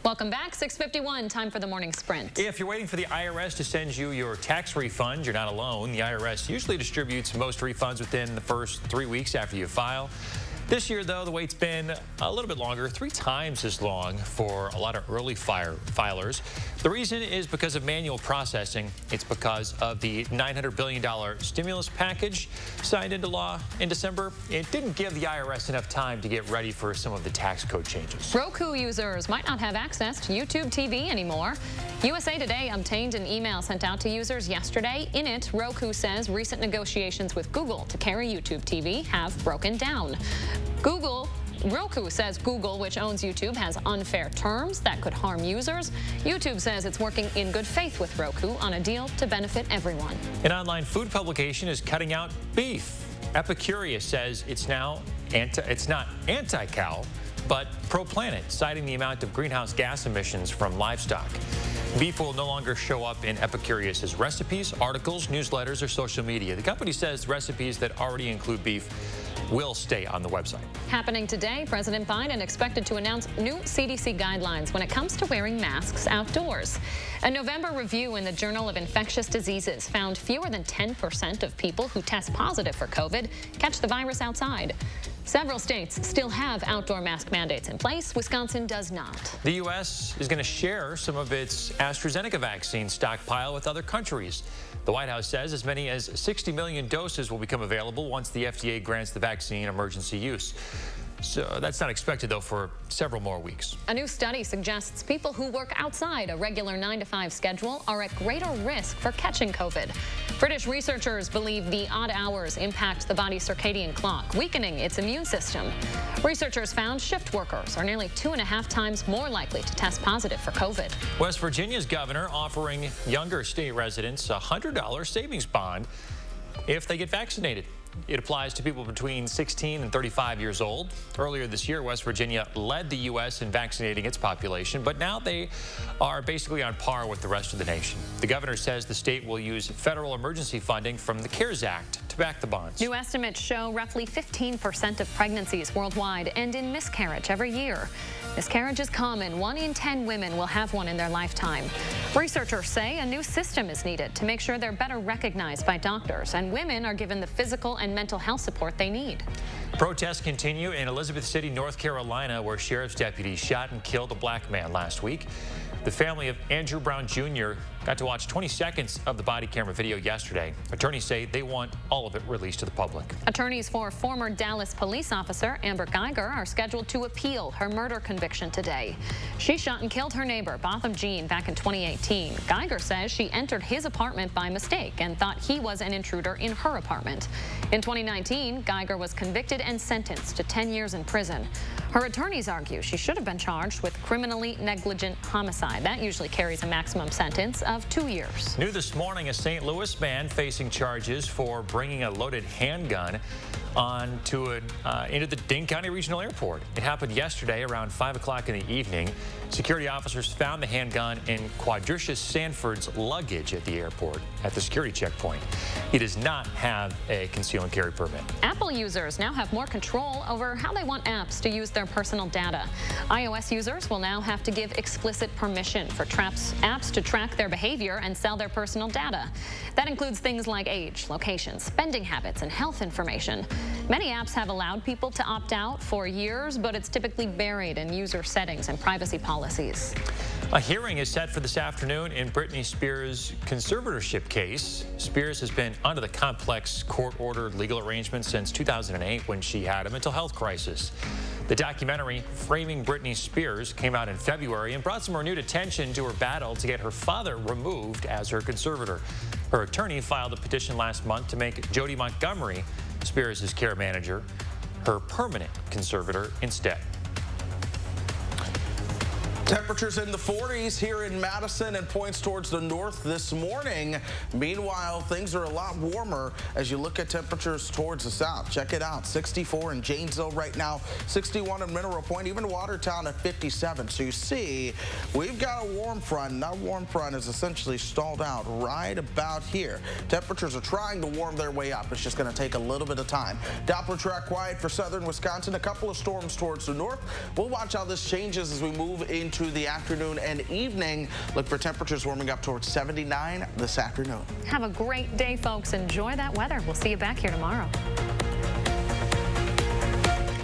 Welcome back. 6:51, time for the morning sprint. If you're waiting for the IRS to send you your tax refund, you're not alone. The IRS usually distributes most refunds within the first 3 weeks after you file. This year, though, the wait's been a little bit longer, 3 times as long for a lot of early filers. The reason is because of manual processing. It's because of the $900 billion stimulus package signed into law in December. It didn't give the IRS enough time to get ready for some of the tax code changes. Roku users might not have access to YouTube TV anymore. USA Today obtained an email sent out to users yesterday. In it, Roku says recent negotiations with Google to carry YouTube TV have broken down. Roku says Google, which owns YouTube, has unfair terms that could harm users. YouTube says it's working in good faith with Roku on a deal to benefit everyone. An online food publication is cutting out beef. Epicurious says it's not anti-cow, but pro-planet, citing the amount of greenhouse gas emissions from livestock. Beef will no longer show up in Epicurious's recipes, articles, newsletters, or social media. The company says recipes that already include beef will stay on the website. Happening today, President Biden expected to announce new CDC guidelines when it comes to wearing masks outdoors. A November review in the Journal of Infectious Diseases found fewer than 10% of people who test positive for COVID catch the virus outside. Several states still have outdoor mask mandates in place. Wisconsin does not. The U.S. is going to share some of its AstraZeneca vaccine stockpile with other countries. The White House says as many as 60 million doses will become available once the FDA grants the vaccine emergency use. So that's not expected, though, for several more weeks. A new study suggests people who work outside a regular 9-to-5 schedule are at greater risk for catching COVID. British researchers believe the odd hours impact the body's circadian clock, weakening its immune system. Researchers found shift workers are nearly 2.5 times more likely to test positive for COVID. West Virginia's governor offering younger state residents a $100 savings bond if they get vaccinated. It applies to people between 16 and 35 years old. Earlier this year, West Virginia led the U.S. in vaccinating its population, but now they are basically on par with the rest of the nation. The governor says the state will use federal emergency funding from the CARES Act to back the bonds. New estimates show roughly 15% of pregnancies worldwide end in miscarriage every year. Miscarriage is common. 1 in 10 women will have one in their lifetime. Researchers say a new system is needed to make sure they're better recognized by doctors and women are given the physical and mental health support they need. Protests continue in Elizabeth City, North Carolina, where sheriff's deputies shot and killed a black man last week. The family of Andrew Brown Jr. got to watch 20 seconds of the body camera video yesterday. Attorneys say they want all of it released to the public. Attorneys for former Dallas police officer Amber Guyger are scheduled to appeal her murder conviction today. She shot and killed her neighbor, Botham Jean, back in 2018. Guyger says she entered his apartment by mistake and thought he was an intruder in her apartment. In 2019, Guyger was convicted and sentenced to 10 years in prison. Her attorneys argue she should have been charged with criminally negligent homicide. That usually carries a maximum sentence of 2 years. New this morning, a St. Louis man facing charges for bringing a loaded handgun into the Dane County Regional Airport. It happened yesterday around 5 o'clock in the evening. Security officers found the handgun in Quadricius Sanford's luggage at the airport at the security checkpoint. He does not have a concealed carry permit. Apple users now have more control over how they want apps to use their personal data. iOS users will now have to give explicit permission for apps to track their behavior and sell their personal data. That includes things like age, location, spending habits, and health information. Many apps have allowed people to opt out for years, but it's typically buried in user settings and privacy policies. A hearing is set for this afternoon in Britney Spears' conservatorship case. Spears has been under the complex court-ordered legal arrangement since 2008 when she had a mental health crisis. The documentary, Framing Britney Spears, came out in February and brought some renewed attention to her battle to get her father removed as her conservator. Her attorney filed a petition last month to make Jody Montgomery, Spears' care manager, her permanent conservator instead. Temperatures in the 40s here in Madison and points towards the north this morning. Meanwhile, things are a lot warmer as you look at temperatures towards the south. Check it out. 64 in Janesville right now, 61 in Mineral Point, even Watertown at 57. So you see, we've got a warm front, and that warm front is essentially stalled out right about here. Temperatures are trying to warm their way up. It's just going to take a little bit of time. Doppler track quiet for southern Wisconsin. A couple of storms towards the north. We'll watch how this changes as we move into into the afternoon and evening. Look for temperatures warming up towards 79 this afternoon. Have a great day, folks. Enjoy that weather. We'll see you back here tomorrow.